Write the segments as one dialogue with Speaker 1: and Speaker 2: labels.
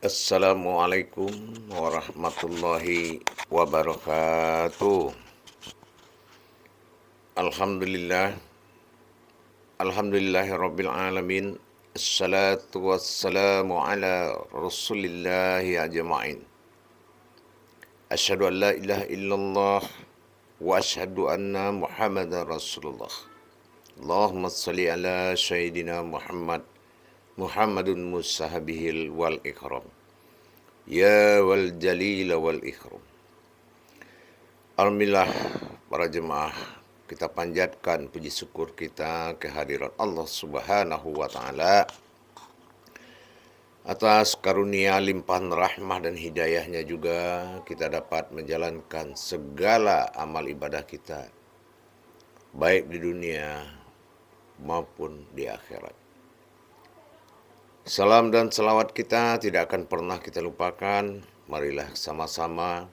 Speaker 1: Assalamualaikum warahmatullahi wabarakatuh. Alhamdulillah, alhamdulillahirabbil alamin. Assalatu wassalamu ala Rasulillahi ajma'in. Asyhadu an la ilaha illallah wa asyhadu anna Muhammadar Rasulullah. Allahumma shalli ala sayyidina Muhammadun musahabihil wal ikram. Ya wal jalil wal ikram. Alhamdulillah para jemaah, kita panjatkan puji syukur kita kehadirat Allah Subhanahu wa taala atas karunia limpahan rahmah dan hidayahnya juga kita dapat menjalankan segala amal ibadah kita baik di dunia maupun di akhirat. Salam dan selawat kita tidak akan pernah kita lupakan. Marilah sama-sama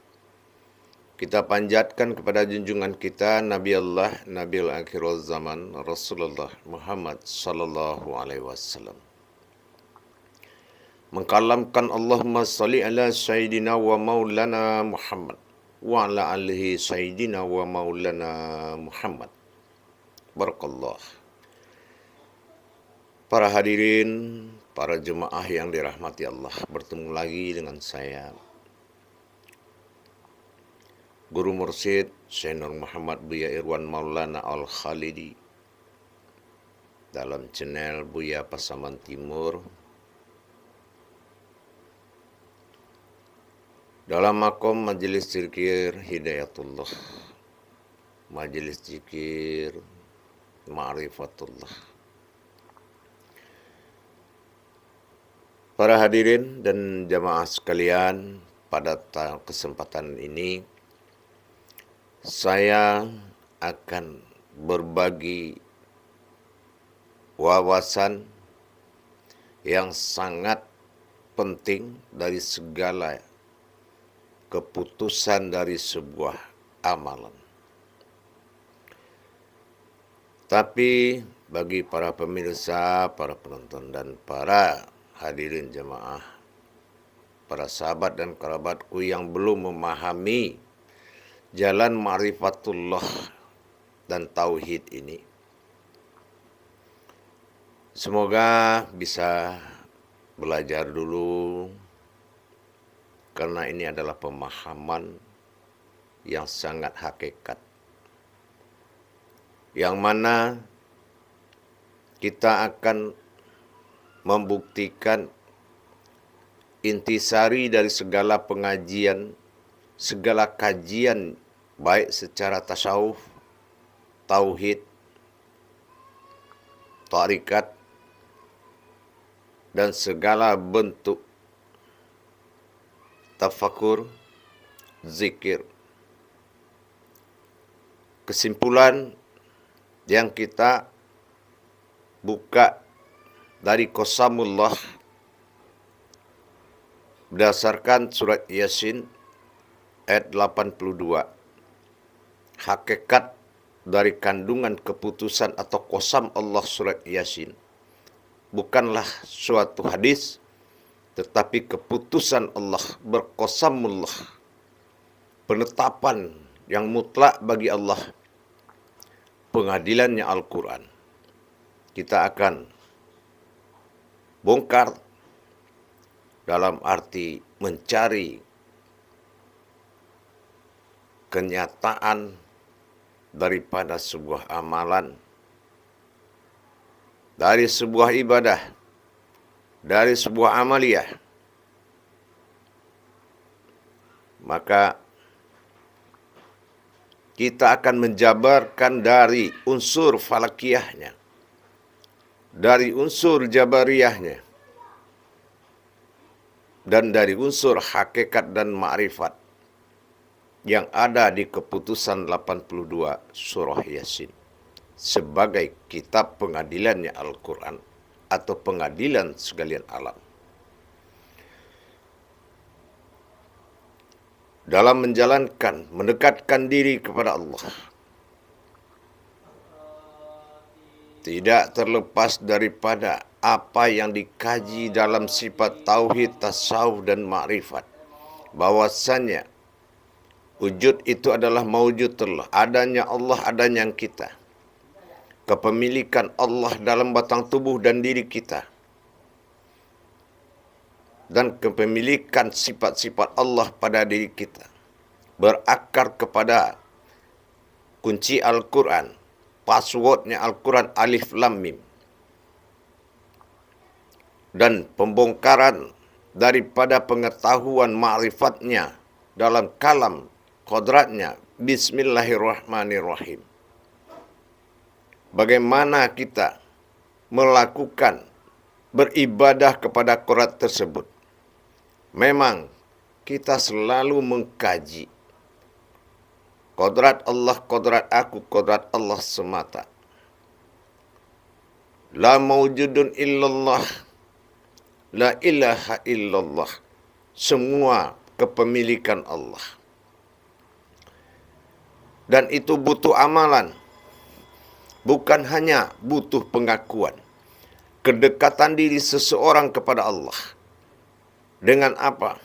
Speaker 1: kita panjatkan kepada junjungan kita Nabi Allah, Nabiul Akhirul Zaman, Rasulullah Muhammad sallallahu alaihi wasallam. Mengkalamkan Allahumma salli ala Sayyidina wa maulana Muhammad wa ala alihi Sayyidina wa maulana Muhammad. Barakallah. Para hadirin, para jemaah yang dirahmati Allah, bertemu lagi dengan saya, Guru Mursyid Syekh Nur Muhammad Buya Irwan Maulana Al-Khalidi dalam channel Buya Pasaman Timur dalam makom Majelis Zikir Hidayatullah, Majelis Zikir Ma'rifatullah. Para hadirin dan jamaah sekalian, pada kesempatan ini saya akan berbagi wawasan yang sangat penting dari segala keputusan dari sebuah amalan. Tapi bagi para pemirsa, para penonton, dan para hadirin jemaah, para sahabat dan kerabatku yang belum memahami jalan ma'rifatullah dan tauhid ini, semoga bisa belajar dulu, karena ini adalah pemahaman yang sangat hakikat, yang mana kita akan membuktikan intisari dari segala pengajian, segala kajian, baik secara tasawuf, tauhid, tarikat, dan segala bentuk tafakur, zikir. Kesimpulan yang kita buka dari Qasamullah berdasarkan surat Yasin ayat 82. Hakikat dari kandungan keputusan atau qasam Allah surat Yasin bukanlah suatu hadis, tetapi keputusan Allah, berqasamullah, penetapan yang mutlak bagi Allah, pengadilannya Al-Quran. Kita akan bongkar dalam arti mencari kenyataan daripada sebuah amalan, dari sebuah ibadah, dari sebuah amaliyah. Maka kita akan menjabarkan dari unsur falakiyahnya, dari unsur jabariyahnya, dan dari unsur hakikat dan ma'rifat yang ada di keputusan 82 surah Yasin sebagai kitab pengadilannya Al-Quran atau pengadilan sekalian alam. Dalam menjalankan, mendekatkan diri kepada Allah, tidak terlepas daripada apa yang dikaji dalam sifat tauhid, tasawuf dan ma'rifat. Bahwasannya wujud itu adalah maujudullah, adanya Allah, adanya kita. Kepemilikan Allah dalam batang tubuh dan diri kita. Dan kepemilikan sifat-sifat Allah pada diri kita. Berakar kepada kunci Al-Quran, passwordnya Al-Quran Alif Lam Mim. Dan pembongkaran daripada pengetahuan ma'rifatnya dalam kalam kodratnya. Bismillahirrahmanirrahim. Bagaimana kita melakukan beribadah kepada kodrat tersebut. Memang kita selalu mengkaji kodrat Allah, kodrat aku, kodrat Allah semata. La mawjudun illallah, la ilaha illallah. Semua kepemilikan Allah. Dan itu butuh amalan. Bukan hanya butuh pengakuan. Kedekatan diri seseorang kepada Allah. Dengan apa?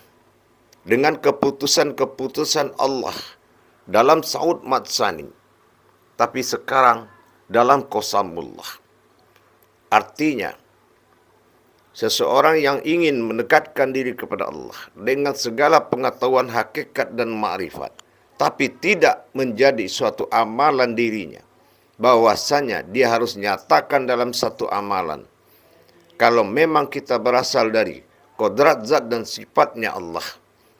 Speaker 1: Dengan keputusan-keputusan Allah dalam Saud Matsani. Tapi sekarang dalam Qasamullah. Artinya, seseorang yang ingin mendekatkan diri kepada Allah dengan segala pengetahuan hakikat dan ma'rifat, tapi tidak menjadi suatu amalan dirinya, bahwasanya dia harus nyatakan dalam satu amalan. Kalau memang kita berasal dari kodrat zat dan sifatnya Allah,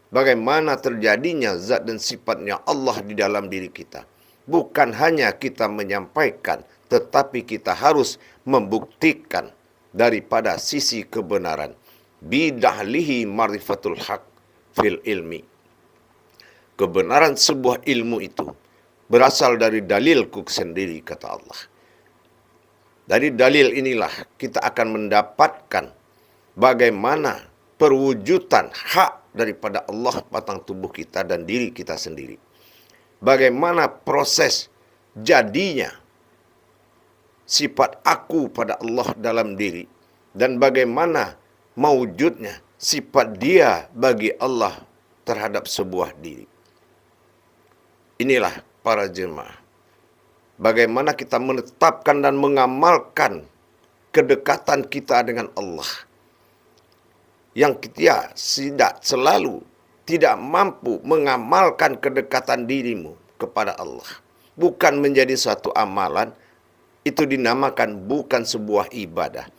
Speaker 1: bagaimana terjadinya zat dan sifatnya Allah di dalam diri kita? Bukan hanya kita menyampaikan, tetapi kita harus membuktikan daripada sisi kebenaran. Bidahlihi marifatul haq fil ilmi. Kebenaran sebuah ilmu itu berasal dari dalilku sendiri, kata Allah. Dari dalil inilah kita akan mendapatkan bagaimana perwujudan hak daripada Allah batang tubuh kita dan diri kita sendiri. Bagaimana proses jadinya sifat aku pada Allah dalam diri. Dan bagaimana mewujudnya sifat dia bagi Allah terhadap sebuah diri. Inilah para jemaah. Bagaimana kita menetapkan dan mengamalkan kedekatan kita dengan Allah. Yang kita tidak mampu mengamalkan kedekatan dirimu kepada Allah. Bukan menjadi suatu amalan, itu dinamakan bukan sebuah ibadah.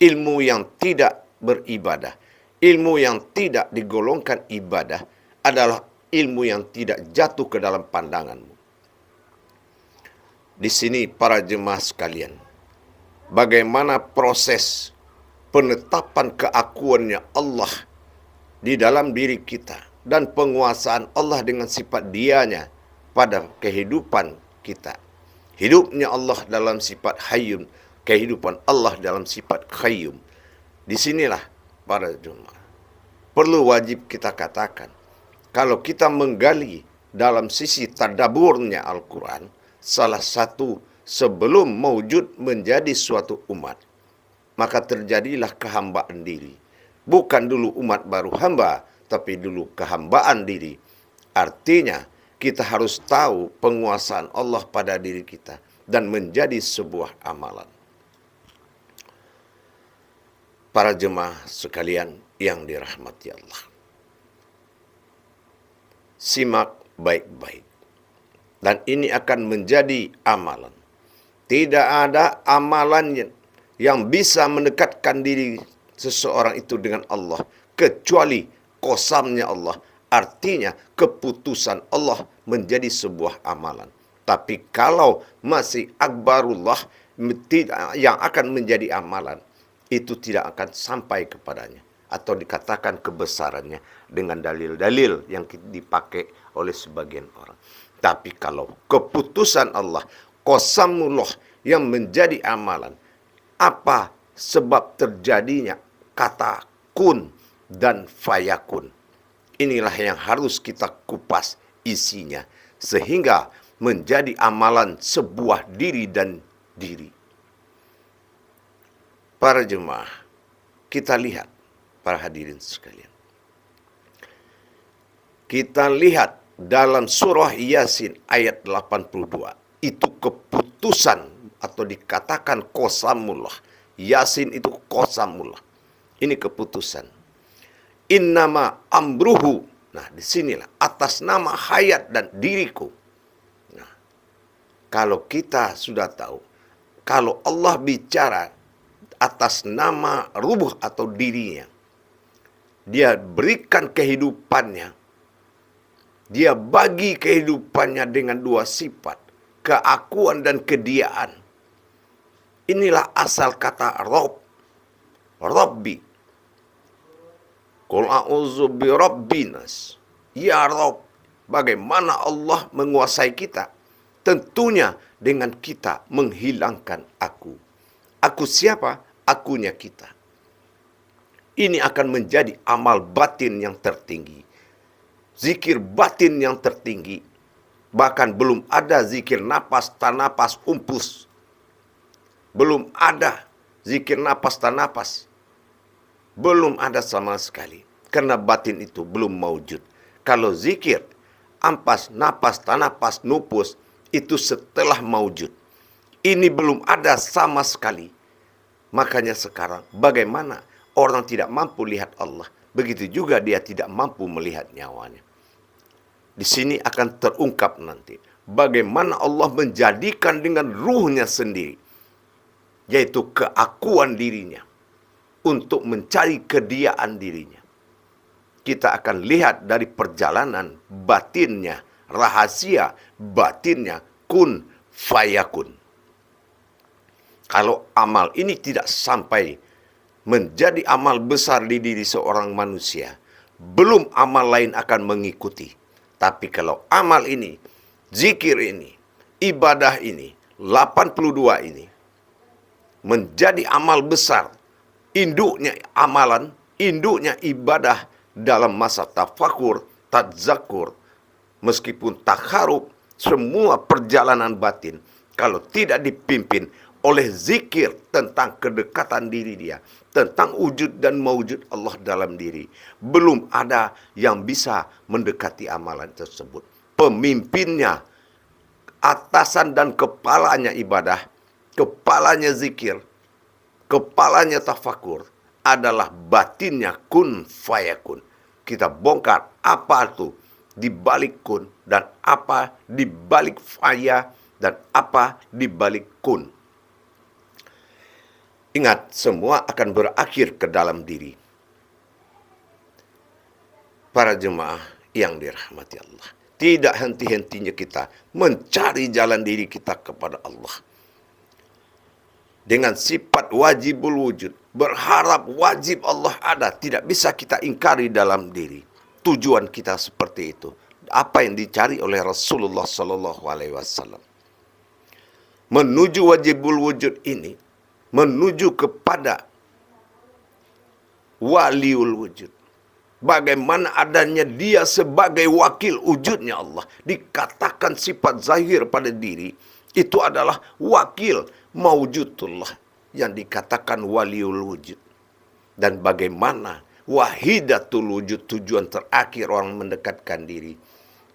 Speaker 1: Ilmu yang tidak beribadah, ilmu yang tidak digolongkan ibadah adalah ilmu yang tidak jatuh ke dalam pandanganmu. Di sini para jemaah sekalian, bagaimana proses penetapan keakuannya Allah di dalam diri kita dan penguasaan Allah dengan sifat dianya pada kehidupan kita. Hidupnya Allah dalam sifat hayyun, kehidupan Allah dalam sifat qayyum. Di sinilah para jemaah perlu wajib kita katakan, kalau kita menggali dalam sisi tadaburnya Al-Quran, salah satu sebelum mewujud menjadi suatu umat, maka terjadilah kehambaan diri. Bukan dulu umat baru hamba, tapi dulu kehambaan diri. Artinya, kita harus tahu penguasaan Allah pada diri kita dan menjadi sebuah amalan. Para jemaah sekalian yang dirahmati Allah, simak baik-baik. Dan ini akan menjadi amalan. Tidak ada amalan yang bisa mendekatkan diri seseorang itu dengan Allah kecuali qasamnya Allah. Artinya keputusan Allah menjadi sebuah amalan. Tapi kalau masih akbarullah yang akan menjadi amalan, itu tidak akan sampai kepadanya. Atau dikatakan kebesarannya dengan dalil-dalil yang dipakai oleh sebagian orang. Tapi kalau keputusan Allah, qasamullah yang menjadi amalan, apa sebab terjadinya kata kun dan fayakun? Inilah yang harus kita kupas isinya, sehingga menjadi amalan sebuah diri dan diri. Para jemaah, kita lihat, para hadirin sekalian. Kita lihat dalam surah Yasin ayat 82. Itu keputusan atau dikatakan qasamullah. Yasin itu qasamullah. Ini keputusan. Innama amruhu. Nah, disinilah atas nama hayat dan diriku. Nah, kalau kita sudah tahu, kalau Allah bicara atas nama rubuh atau dirinya, dia berikan kehidupannya, dia bagi kehidupannya dengan dua sifat, keakuan dan kediaan. Inilah asal kata Rob, Rabbi. Qul a'udzu birabbinas. Ya Rob, bagaimana Allah menguasai kita? Tentunya dengan kita menghilangkan aku. Aku siapa? Akunya kita. Ini akan menjadi amal batin yang tertinggi. Zikir batin yang tertinggi. Bahkan belum ada zikir napas, tanapas, umpus. Belum ada zikir napas, tanapas. Belum ada sama sekali. Karena batin itu belum maujud. Kalau zikir, ampas, napas, tanapas, nupus, itu setelah maujud. Ini belum ada sama sekali. Makanya sekarang bagaimana orang tidak mampu lihat Allah, begitu juga dia tidak mampu melihat nyawanya. Di sini akan terungkap nanti bagaimana Allah menjadikan dengan ruhnya sendiri, yaitu keakuan dirinya, untuk mencari kediaan dirinya. Kita akan lihat dari perjalanan batinnya, rahasia batinnya, kun fayakun. Kalau amal ini tidak sampai menjadi amal besar di diri seorang manusia, belum amal lain akan mengikuti. Tapi kalau amal ini, zikir ini, ibadah ini, 82 ini, menjadi amal besar, induknya amalan, induknya ibadah dalam masa tafakur, tadzakur, meskipun takharub, semua perjalanan batin, kalau tidak dipimpin oleh zikir tentang kedekatan diri dia, tentang wujud dan mawujud Allah dalam diri, belum ada yang bisa mendekati amalan tersebut. Pemimpinnya, atasan dan kepalanya ibadah, kepalanya zikir, kepalanya tafakur, adalah batinnya kun fayakun. Kita bongkar apa itu di balik kun, dan apa di balik faya, dan apa di balik kun. Ingat, semua akan berakhir ke dalam diri. Para jemaah yang dirahmati Allah, tidak henti-hentinya kita mencari jalan diri kita kepada Allah. Dengan sifat wajibul wujud, berharap wajib Allah ada, tidak bisa kita ingkari dalam diri. Tujuan kita seperti itu. Apa yang dicari oleh Rasulullah SAW. Menuju wajibul wujud ini, menuju kepada waliul wujud. Bagaimana adanya dia sebagai wakil wujudnya Allah. Dikatakan sifat zahir pada diri, itu adalah wakil maujudullah yang dikatakan waliul wujud. Dan bagaimana wahidatul wujud, tujuan terakhir orang mendekatkan diri.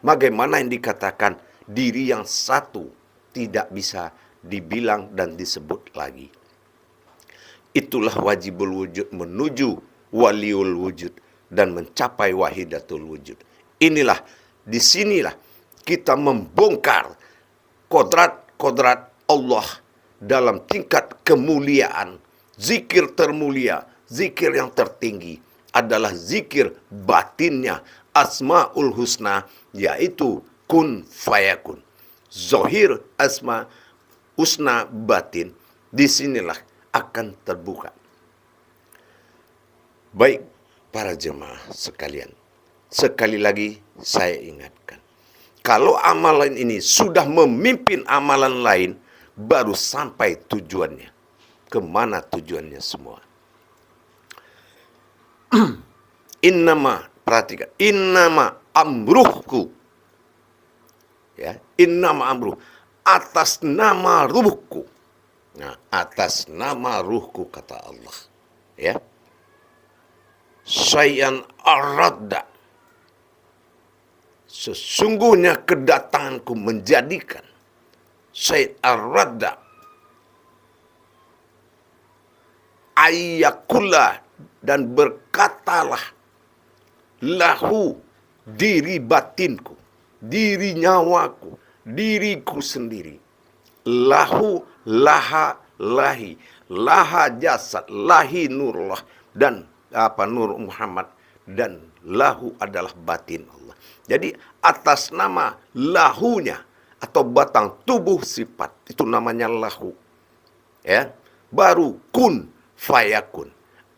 Speaker 1: Bagaimana yang dikatakan diri yang satu tidak bisa dibilang dan disebut lagi. Itulah wajibul wujud, menuju waliul wujud dan mencapai wahidatul wujud. Inilah, disinilah kita membongkar kodrat-kodrat Allah dalam tingkat kemuliaan. Zikir termulia, zikir yang tertinggi adalah zikir batinnya Asmaul Husna, yaitu kun fayakun. Zohir asma husna batin, disinilah akan terbuka. Baik para jemaah sekalian, sekali lagi saya ingatkan, kalau amalan ini sudah memimpin amalan lain, baru sampai tujuannya. Kemana tujuannya semua? Innama, perhatikan, innama amruhku. Ya, innama amruh, atas nama ruhku. Nah, atas nama ruhku kata Allah. Ya. Syai'an aradda. Sesungguhnya kedatanganku menjadikan Syai'an aradda ayyakullah, dan berkatalah lahu, diri batinku, diri nyawaku, diriku sendiri. Lahu, laha, lahi, laha jasad, lahi nurullah, dan nur Muhammad, dan lahu adalah batin Allah. Jadi atas nama lahunya atau batang tubuh sifat itu namanya lahu. Ya, baru kun fayakun.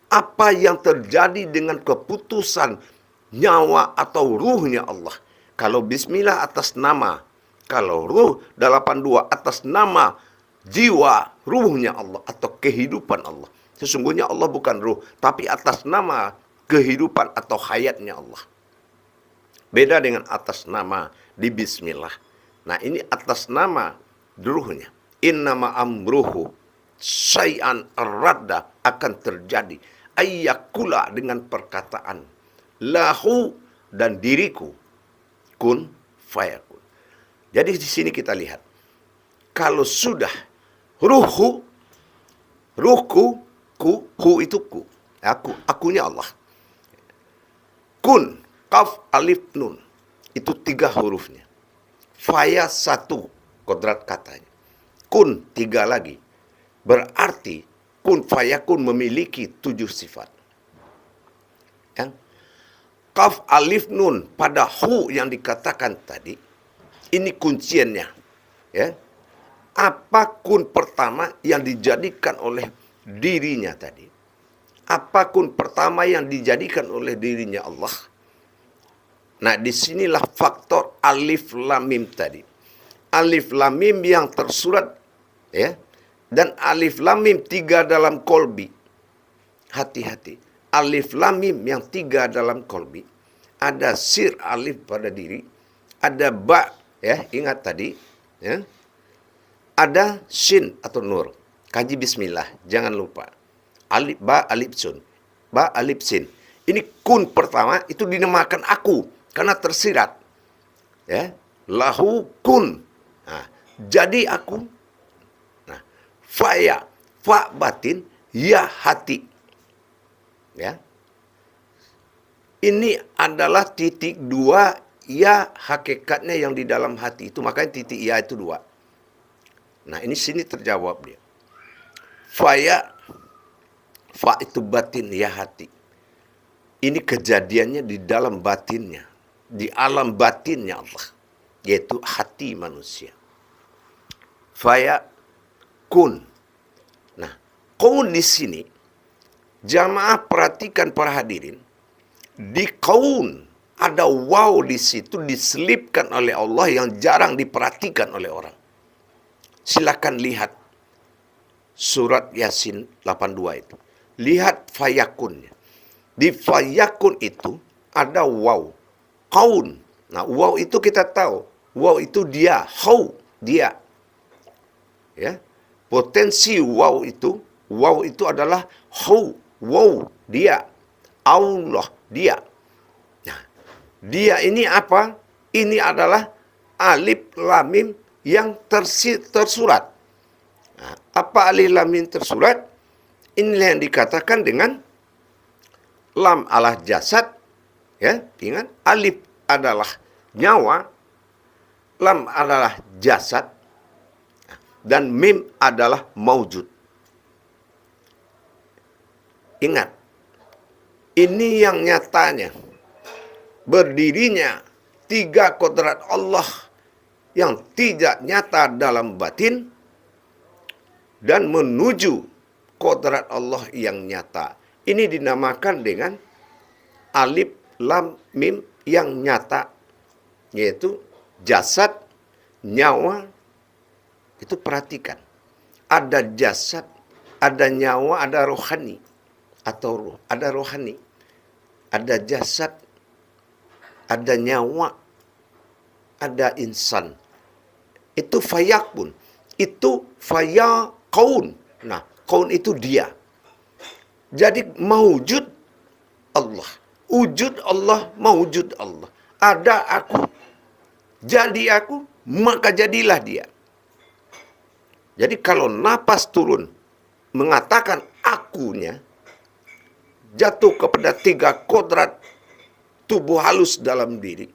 Speaker 1: Apa yang terjadi dengan keputusan nyawa atau ruhnya Allah. Kalau bismillah atas nama, kalau ruh 82 atas nama jiwa ruhnya Allah atau kehidupan Allah. Sesungguhnya Allah bukan ruh, tapi atas nama kehidupan atau hayatnya Allah. Beda dengan atas nama di bismillah. Nah, ini atas nama ruhnya. Innama amruhu syai'an radda, akan terjadi ayyakula dengan perkataan lahu, dan diriku kun fayakun. Jadi di sini kita lihat, kalau sudah ruhku, ku itu ku, akunya Allah. Kun, kaf, alif, nun, itu 3 hurufnya. Faya 1 kodrat katanya. Kun 3 lagi. Berarti kun fayakun memiliki 7 sifat. Ya. Kaf, alif, nun pada hu yang dikatakan tadi, ini kunciannya. Ya. Apa kun pertama yang dijadikan oleh dirinya tadi? Apa kun pertama yang dijadikan oleh dirinya Allah? Nah, disinilah faktor alif lam mim tadi. Alif lam mim yang tersurat, ya. Dan alif lam mim 3 dalam kolbi. Hati-hati. Alif lam mim yang 3 dalam kolbi. Ada sir alif pada diri. Ada ba, ya, ingat tadi. Ya. Ada shin atau nur. Kaji bismillah, jangan lupa. Alif ba alif sun. Ba alif sin. Ini kun pertama itu dinamakan aku karena tersirat. Ya. Lahu kun. Nah, jadi aku. Faya, fa batin, ya hati. Ya. Ini adalah titik 2 ya hakikatnya yang di dalam hati itu. Makanya titik ya itu 2. Nah, ini sini terjawab dia. Faya, fa itu batin, ya hati. Ini kejadiannya di dalam batinnya. Di alam batinnya Allah. Yaitu hati manusia. Faya, kun. Nah, kun di sini, jamaah perhatikan para hadirin, di kaun ada waw di situ diselipkan oleh Allah yang jarang diperhatikan oleh orang. Silakan lihat surat Yasin 82 itu. Lihat fayakunnya. Di fayakun itu ada waw, kaun. Nah, waw itu kita tahu, waw itu dia, hau, dia. Ya. Potensi wow itu adalah hu, wow, dia, Allah, dia. Nah, dia ini apa? Ini adalah alif lam mim yang tersurat. Nah, apa alif lam mim tersurat? Inilah yang dikatakan dengan lam adalah jasad, ya, ingat, alif adalah nyawa, lam adalah jasad, dan mim adalah maujud. Ingat, ini yang nyatanya. Berdirinya 3 kodrat Allah yang tidak nyata dalam batin dan menuju kodrat Allah yang nyata. Ini dinamakan dengan alif lam mim yang nyata, yaitu jasad, nyawa. Itu perhatikan. Ada jasad, ada nyawa, ada rohani. Atau ruh, ada rohani. Ada jasad, ada nyawa, ada insan. Itu fayakun. Itu Kaun. Nah, kaun itu dia. Jadi maujud Allah. Wujud Allah, maujud Allah. Ada aku, jadi aku, maka jadilah dia. Jadi kalau napas turun mengatakan akunya, jatuh kepada 3 kodrat tubuh halus dalam diri.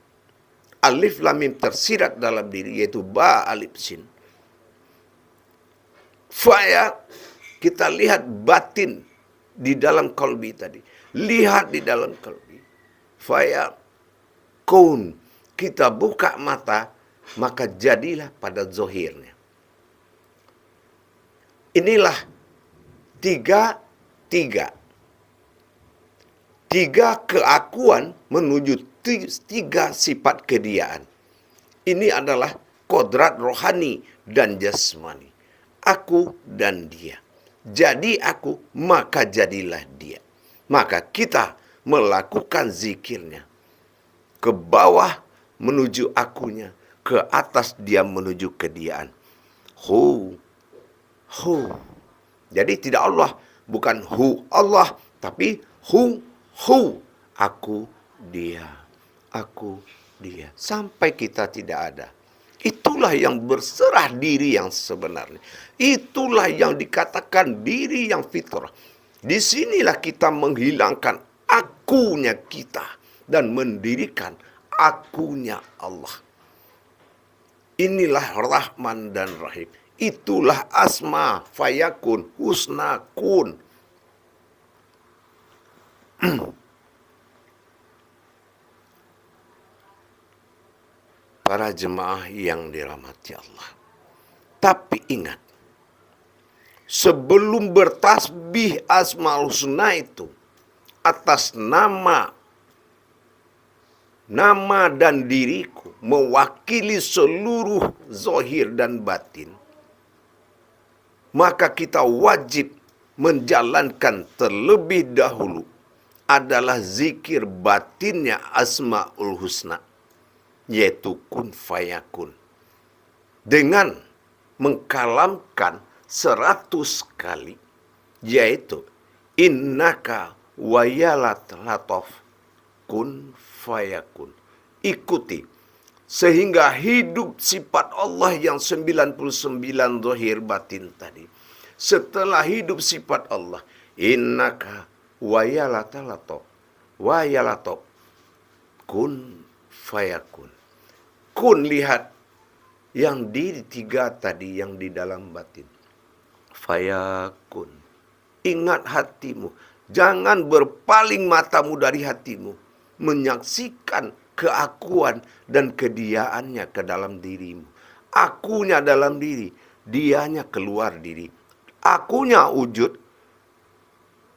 Speaker 1: Alif lam mim tersirat dalam diri, yaitu ba alif sin. Faya, kita lihat batin di dalam kalbi tadi. Lihat di dalam kalbi. Faya kaun, kita buka mata, maka jadilah pada zohirnya. Inilah tiga keakuan menuju 3 sifat kediaan. Ini adalah kodrat rohani dan jasmani. Aku dan dia. Jadi aku, maka jadilah dia. Maka kita melakukan zikirnya. Ke bawah menuju akunya, ke atas dia menuju kediaan. Hu. Jadi tidak Allah, bukan hu Allah, tapi hu. Aku, dia. Aku, dia. Sampai kita tidak ada. Itulah yang berserah diri yang sebenarnya. Itulah yang dikatakan diri yang fitrah. Disinilah kita menghilangkan akunya kita dan mendirikan akunya Allah. Inilah Rahman dan Rahim. Itulah asma fayakun husna kun. Para jemaah yang dirahmati Allah. Tapi ingat, sebelum bertasbih Asmaul Husna itu atas nama dan diriku mewakili seluruh zahir dan batin, maka kita wajib menjalankan terlebih dahulu adalah zikir batinnya Asmaul Husna, yaitu kun fayakun, dengan mengkalamkan 100 kali, yaitu innaka wayalat latof kun fayakun. Ikuti sehingga hidup sifat Allah yang 99 zahir batin tadi. Setelah hidup sifat Allah, innaka wayalat latof kun fayakun. Kun, lihat yang di 3 tadi yang di dalam batin. Fayakun. Ingat hatimu. Jangan berpaling matamu dari hatimu. Menyaksikan keakuan dan kediaannya ke dalam dirimu. Akunya dalam diri. Dianya keluar diri. Akunya wujud.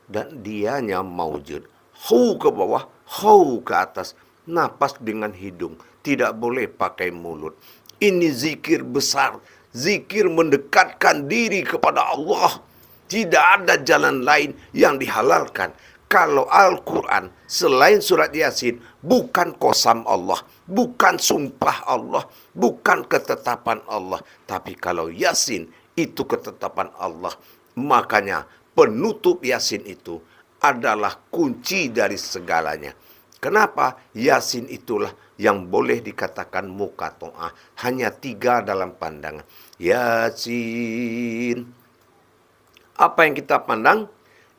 Speaker 1: Dan dianya maujud. Hu ke bawah. Hu ke atas. Napas dengan hidung. Tidak boleh pakai mulut. Ini zikir besar. Zikir mendekatkan diri kepada Allah. Tidak ada jalan lain yang dihalalkan. Kalau Al-Quran selain surat Yasin bukan qasam Allah. Bukan sumpah Allah. Bukan ketetapan Allah. Tapi kalau Yasin itu ketetapan Allah. Makanya penutup Yasin itu adalah kunci dari segalanya. Kenapa? Yasin itulah yang boleh dikatakan muqato'ah. Hanya 3 dalam pandangan. Yasin. Apa yang kita pandang?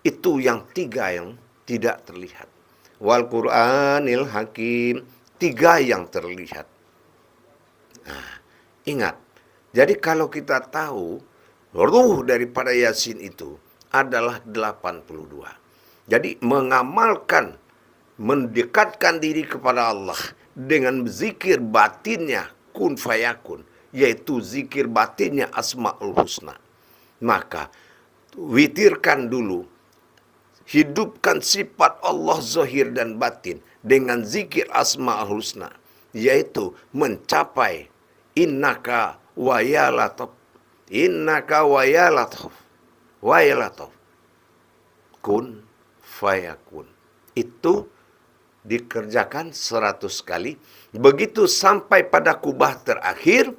Speaker 1: Itu yang 3 yang tidak terlihat. Wal Qur'anil Hakim. 3 yang terlihat. Nah, ingat. Jadi kalau kita tahu, ruh daripada Yasin itu adalah 82. Jadi mengamalkan, mendekatkan diri kepada Allah dengan zikir batinnya kun fayakun, yaitu zikir batinnya Asmaul Husna. Maka witirkan dulu, hidupkan sifat Allah zahir dan batin dengan zikir Asmaul Husna, yaitu mencapai innaka wayalatov, innaka wayalatov, kun fayakun. Itu dikerjakan 100 kali. Begitu sampai pada kubah terakhir,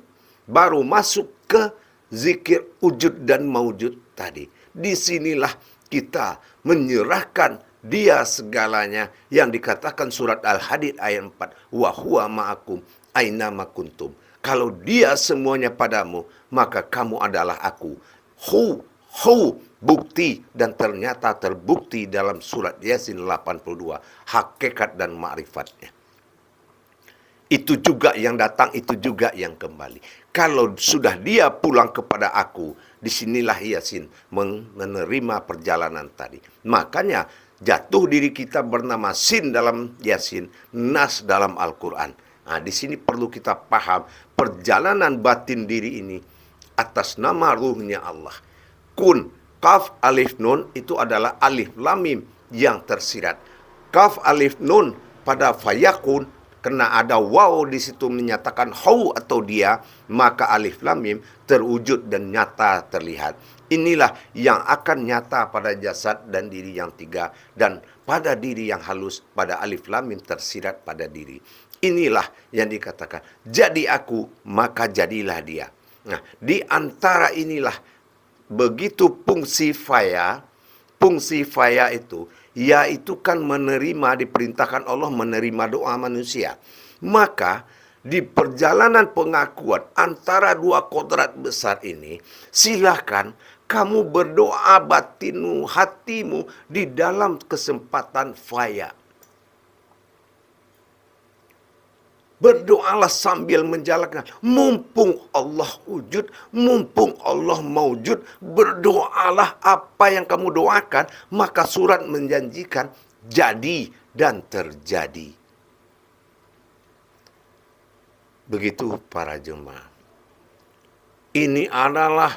Speaker 1: baru masuk ke zikir wujud dan maujud tadi. Disinilah kita menyerahkan dia segalanya yang dikatakan surat Al-Hadid ayat 4. Wa huwa ma'akum aina ma kuntum. Kalau dia semuanya padamu, maka kamu adalah aku. Bukti, dan ternyata terbukti dalam surat Yasin 82. Hakikat dan ma'rifatnya. Itu juga yang datang, itu juga yang kembali. Kalau sudah dia pulang kepada aku, disinilah Yasin menerima perjalanan tadi. Makanya jatuh diri kita bernama Sin dalam Yasin, Nas dalam Al-Quran. Nah, di sini perlu kita paham perjalanan batin diri ini atas nama ruhnya Allah. Kun, kaf, alif, nun itu adalah alif, lam, mim yang tersirat. Kaf, alif, nun pada fayakun, karena ada waw di situ menyatakan hau atau dia, maka alif lam mim terwujud dan nyata terlihat. Inilah yang akan nyata pada jasad dan diri yang tiga, dan pada diri yang halus pada alif lam mim tersirat pada diri. Inilah yang dikatakan jadi aku maka jadilah dia. Nah, di antara inilah begitu fungsi faya itu, yaitu kan menerima, diperintahkan Allah menerima doa manusia. Maka di perjalanan pengakuan antara dua kodrat besar ini, silahkan kamu berdoa batinmu, hatimu di dalam kesempatan faya. Berdoalah sambil menjalankan. Mumpung Allah wujud, mumpung Allah maujud, berdoalah apa yang kamu doakan, maka surat menjanjikan jadi dan terjadi. Begitu para jemaah. Ini adalah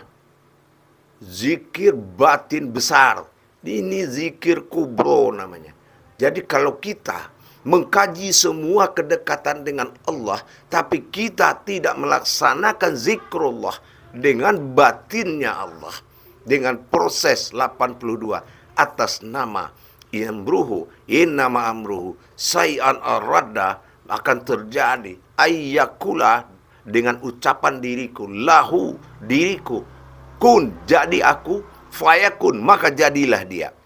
Speaker 1: zikir batin besar. Ini zikir kubro namanya. Jadi kalau kita mengkaji semua kedekatan dengan Allah, tapi kita tidak melaksanakan zikrullah dengan batinnya Allah, dengan proses 82 atas nama Amruhu, innama amruhu say'an arada, akan terjadi ayyakula dengan ucapan diriku, lahu diriku, kun jadi aku, fayakun maka jadilah dia.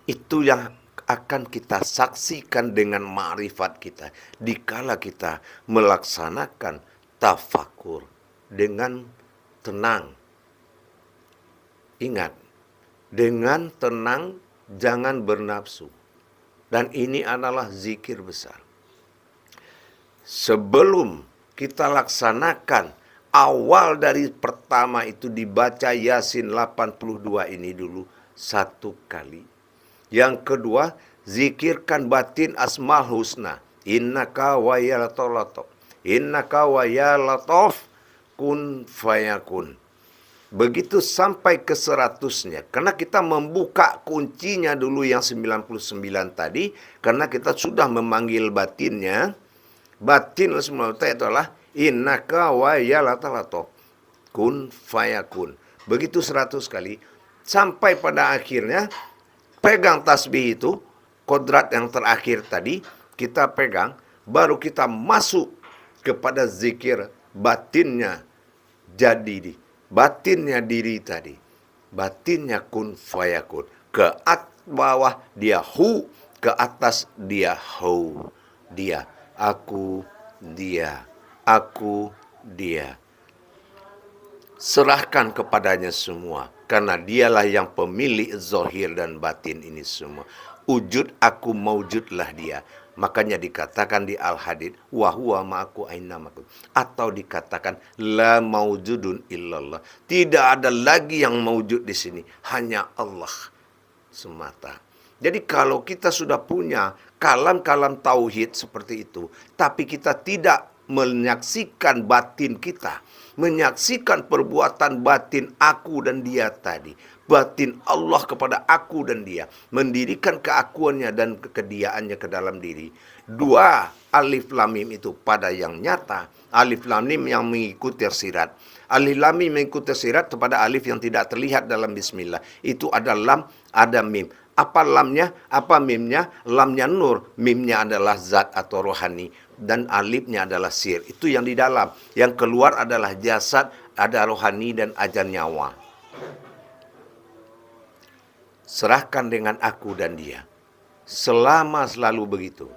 Speaker 1: Itu yang akan kita saksikan dengan ma'rifat kita dikala kita melaksanakan tafakur dengan tenang. Ingat, dengan tenang, jangan bernafsu. Dan ini adalah zikir besar. Sebelum kita laksanakan awal dari pertama itu dibaca Yasin 82 ini dulu satu kali. Yang kedua, zikirkan batin asmaul husna. Innaka wa ya latif. Innaka wa ya latif kun fayakun. Begitu sampai ke 100-nya. Karena kita membuka kuncinya dulu yang 99 tadi. Karena kita sudah memanggil batinnya. Batin asmaul husna adalah innaka wa ya latif kun fayakun. Begitu 100 kali. Sampai pada akhirnya pegang tasbih itu, kodrat yang terakhir tadi, kita pegang, baru kita masuk kepada zikir batinnya jadi, batinnya diri tadi, batinnya kun fayakun. Ke bawah dia hu, ke atas dia hu. Dia, aku, dia, aku, dia. Serahkan kepadanya semua, karena dialah yang pemilik zahir dan batin ini semua. Wujud aku maujudlah dia. Makanya dikatakan di Al-Hadid, wa huwa ma'aku aina ma kuntum. Atau dikatakan la maujudun illallah. Tidak ada lagi yang maujud di sini, hanya Allah semata. Jadi kalau kita sudah punya kalam-kalam tauhid seperti itu, tapi kita tidak menyaksikan batin kita, menyaksikan perbuatan batin aku dan dia tadi, batin Allah kepada aku dan dia, mendirikan keakuannya dan kekediaannya ke dalam diri. Dua alif lam mim itu pada yang nyata, alif lam mim yang mengikuti tersirat. Alif lam mim mengikuti tersirat kepada alif yang tidak terlihat dalam bismillah. Itu ada lam, ada mim. Apa lamnya? Apa mimnya? Lamnya nur, mimnya adalah zat atau rohani, dan alifnya adalah sir. Itu yang di dalam. Yang keluar adalah jasad, ada rohani dan ada nyawa. Serahkan dengan aku dan dia. Selama selalu begitu.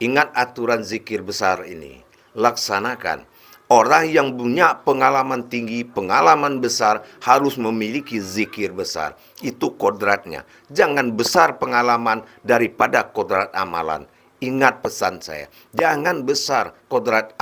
Speaker 1: Ingat aturan zikir besar ini. Laksanakan. Orang yang punya pengalaman tinggi, pengalaman besar harus memiliki zikir besar. Itu kodratnya. Jangan besar pengalaman daripada kodrat amalan. Ingat pesan saya. Jangan besar kodrat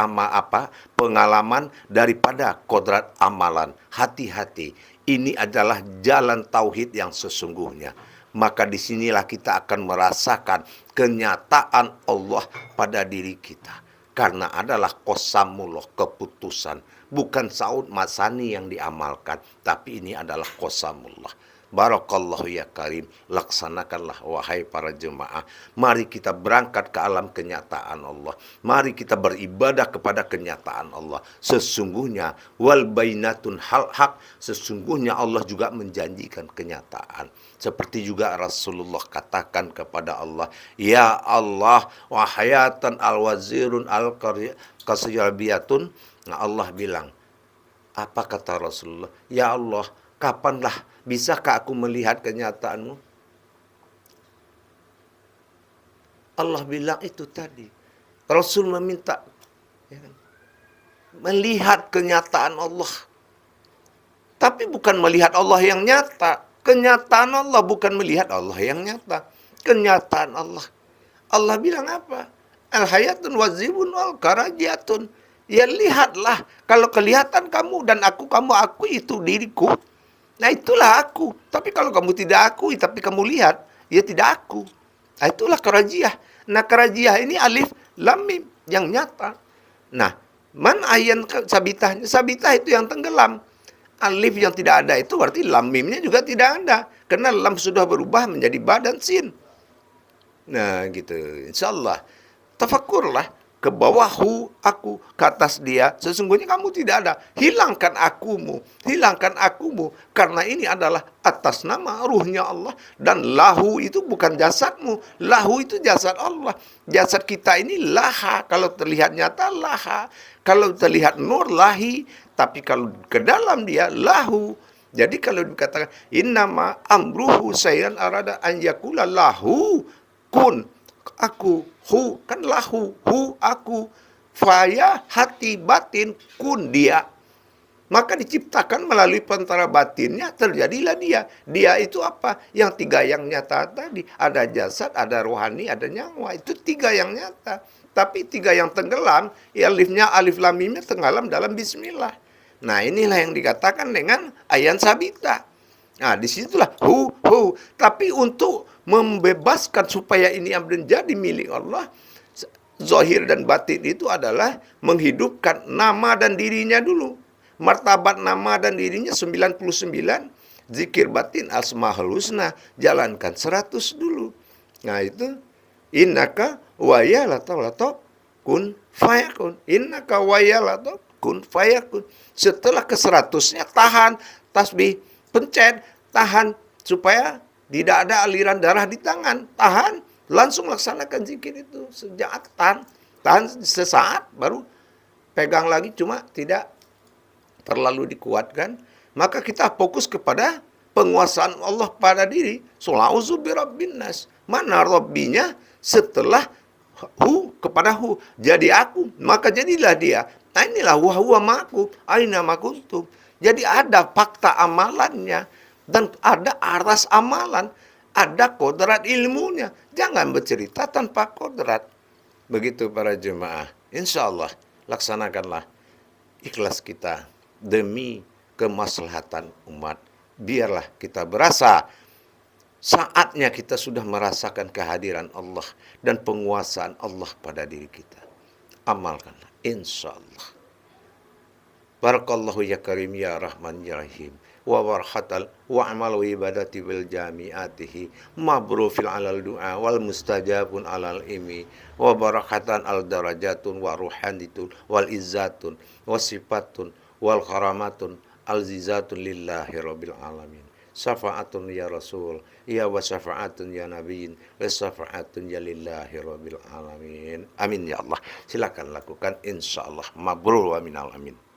Speaker 1: pengalaman daripada kodrat amalan. Hati-hati. Ini adalah jalan tauhid yang sesungguhnya. Maka disinilah kita akan merasakan kenyataan Allah pada diri kita. Karena adalah qasamullah, keputusan. Bukan saud masani yang diamalkan, tapi ini adalah qasamullah. Barakallahu ya karim, laksanakanlah wahai para jemaah. Mari kita berangkat ke alam kenyataan Allah. Mari kita beribadah kepada kenyataan Allah. Sesungguhnya wal bainatun hal hak, sesungguhnya Allah juga menjanjikan kenyataan. Seperti juga Rasulullah katakan kepada Allah, ya Allah, wahayatan al-wazirun al-kasiyabiyatun. Nah, Allah bilang, apa kata Rasulullah? Ya Allah, kapanlah bisakah aku melihat kenyataanmu? Allah bilang itu tadi. Rasul meminta ya kan, melihat kenyataan Allah. Tapi bukan melihat Allah yang nyata. Kenyataan Allah, bukan melihat Allah yang nyata. Kenyataan Allah. Allah bilang apa? Al-hayatun wazibun wal karajatun. Ya lihatlah. Kalau kelihatan kamu dan kamu itu diriku. Nah itulah aku. Tapi kalau kamu tidak akui, tapi kamu lihat, ya tidak aku. Nah itulah karajiah. Nah karajiah ini alif lam mim yang nyata. Nah, man ayan sabitahnya. Sabitah itu yang tenggelam. Alif yang tidak ada itu berarti lam mimnya juga tidak ada. Karena lam sudah berubah menjadi ba dan sin. Nah gitu. Insyaallah. Tafakurlah ke bawah aku, ke atas dia. Sesungguhnya kamu tidak ada. Hilangkan akumu. Hilangkan akumu. Karena ini adalah atas nama ruhnya Allah. Dan lahu itu bukan jasadmu. Lahu itu jasad Allah. Jasad kita ini laha. Kalau terlihat nyata laha. Kalau terlihat nur lahi. Tapi kalau ke dalam dia lahu. Jadi kalau dikatakan innama amruhu sayyan arada an yakula lahu kun. Aku, hu, kan lahu, hu, aku, faya, hati, batin, kun, dia. Maka diciptakan melalui pentara batinnya, terjadilah dia. Dia itu apa? Yang tiga yang nyata tadi. Ada jasad, ada rohani, ada nyawa. Itu tiga yang nyata. Tapi tiga yang tenggelam, ya alifnya, alif lamimnya tenggelam dalam bismillah. Nah inilah yang dikatakan dengan ayan sabita. Nah disitulah hu. Tapi untuk membebaskan supaya ini menjadi milik Allah, zahir dan batin itu adalah menghidupkan nama dan dirinya dulu. Martabat nama dan dirinya 99, zikir batin asmaul husna jalankan 100 dulu. Nah itu innaka wayalato kun fayakun. Innaka wayalato kun fayakun. Setelah ke 100-nya tahan tasbih, pencet, tahan supaya tidak ada aliran darah di tangan. Tahan, langsung laksanakan zikir itu. Sejak tahan sesaat, baru pegang lagi, cuma tidak terlalu dikuatkan. Maka kita fokus kepada penguasaan Allah pada diri. Sulauzu birabbin nas. Mana Rabbinya setelah hu kepada hu. Jadi aku, maka jadilah dia. Nah inilah huwa ma'akum, aina ma kuntum. Jadi ada fakta amalannya. Dan ada aras amalan, ada kodrat ilmunya. Jangan bercerita tanpa kodrat. Begitu para jemaah. Insya Allah, laksanakanlah ikhlas kita demi kemaslahatan umat. Biarlah kita berasa saatnya kita sudah merasakan kehadiran Allah dan penguasaan Allah pada diri kita. Amalkanlah, insya Allah. Barakallahu ya karim ya rahman ya rahim. Wa warhatal wa amal wa ibadati bil jami'atihi mabrufil alal du'a wal mustajabun alal imi wa barakatan al darajatun wa ruhanitun wal izzatun wa sifatun wal karamatun al zizatun lillahi rabbil alamin. Syafa'atun ya rasul ya wa syafa'atun ya nabiyin wa syafa'atun ya lillahi rabbil alamin. Amin ya Allah. Silakan lakukan insyaallah. Mabrur wa minal amin.